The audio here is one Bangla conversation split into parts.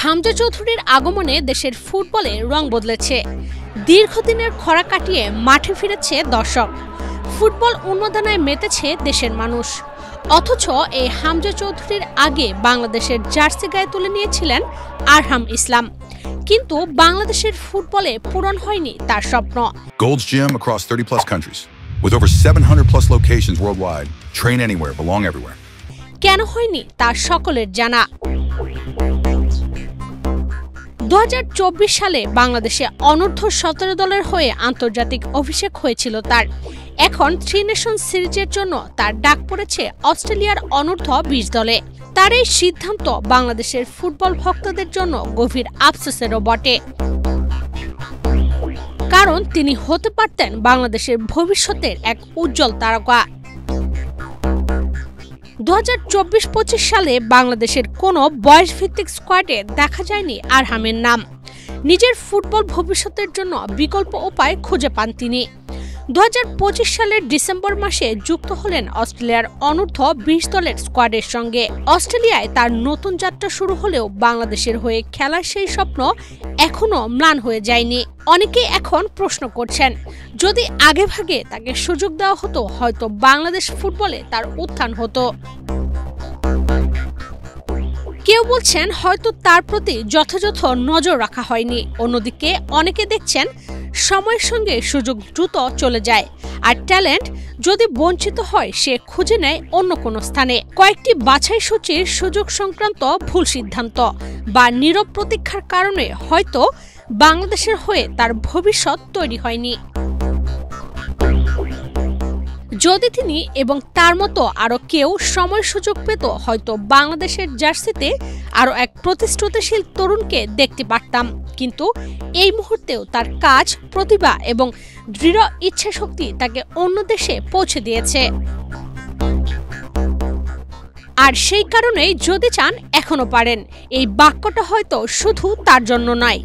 হামজা চৌধুরীর আগমনে দেশের ফুটবলে রং বদলেছে। দীর্ঘদিনের খরা কাটিয়ে মাঠে ফিরেছে দর্শক। ফুটবল উন্মাদনায় মেতেছে দেশের মানুষ। অথচ এই হামজা চৌধুরীর আগে বাংলাদেশের জার্সি গায়ে তুলে নিয়েছিলেন আরহাম ইসলাম। কিন্তু বাংলাদেশের ফুটবলে পূরণ হয়নি তার স্বপ্ন। Gold's Gym across 30+ countries with over 700+ locations worldwide. Train anywhere, belong everywhere. কেন হয়নি তা সকলের জানা। 2024 সালে বাংলাদেশে অনূর্ধ্ব-17 দলের হয়ে আন্তর্জাতিক অভিষেক হয়েছিল তার। এখন 3 নেশন সিরিজের জন্য তার ডাক পড়েছে অস্ট্রেলিয়ার অনূর্ধ্ব-20 দলে। তার এই সিদ্ধান্ত বাংলাদেশের ফুটবল ভক্তদের জন্য গভীর আফসোসেরও বটে। কারণ তিনি হতে পারতেন বাংলাদেশের ভবিষ্যতের এক উজ্জ্বল তারকা। 2024-25 সালে বাংলাদেশের কোনো বয়সভিত্তিক স্কোয়াডে দেখা যায়নি আরহামের নাম। নিজের ফুটবল ভবিষ্যতের জন্য বিকল্প উপায় খুঁজে পান তিনি। 2025 সালের ডিসেম্বর মাসে যুক্ত হলেন অস্ট্রেলিয়ার অনূর্ধ্ব-20 দলের স্কোয়াডের সঙ্গে। অস্ট্রেলিয়ায় তার নতুন যাত্রা শুরু হলেও বাংলাদেশের হয়ে খেলার সেই স্বপ্ন এখনো ম্লান হয়ে যায়নি। অনেকেই এখন প্রশ্ন করছেন, যদি আগেভাগে তাকে সুযোগ দেওয়া হতো হয়তো বাংলাদেশ ফুটবলে তার উত্থান হতো। কেউ বলছেন হয়তো তার প্রতি যথাযথ নজর রাখা হয়নি। অন্যদিকে অনেকে দেখছেন সময়ের সঙ্গে সুযোগ দ্রুত চলে যায়, আর ট্যালেন্ট যদি বঞ্চিত হয় সে খুঁজে নেয় অন্য কোনো স্থানে। কয়েকটি বাছাই সূচির সুযোগ সংক্রান্ত ভুল সিদ্ধান্ত বা নীরব প্রতীক্ষার কারণে হয়তো বাংলাদেশের হয়ে তার ভবিষ্যৎ তৈরি হয়নি। যদি তিনি এবং তার মতো আরো কেউ সময় সুযোগ পেত হয়তো বাংলাদেশের জার্সিতে আরো এক প্রতিশ্রুতিশীল তরুণকে দেখতে পারতাম। কিন্তু এই মুহূর্তেও তার কাজ, প্রতিভা এবং দৃঢ় ইচ্ছাশক্তি তাকে অন্য দেশে পৌঁছে দিয়েছে। আর সেই কারণেই যদি চান এখনো পারেন। এই বাক্যটা হয়তো শুধু তার জন্য নয়,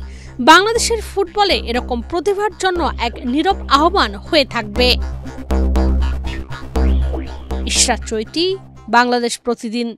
বাংলাদেশের ফুটবলে এরকম প্রতিভার জন্য এক নীরব আহ্বান হয়ে থাকবে। ইশরাত চৈতি, বাংলাদেশ প্রতিদিন।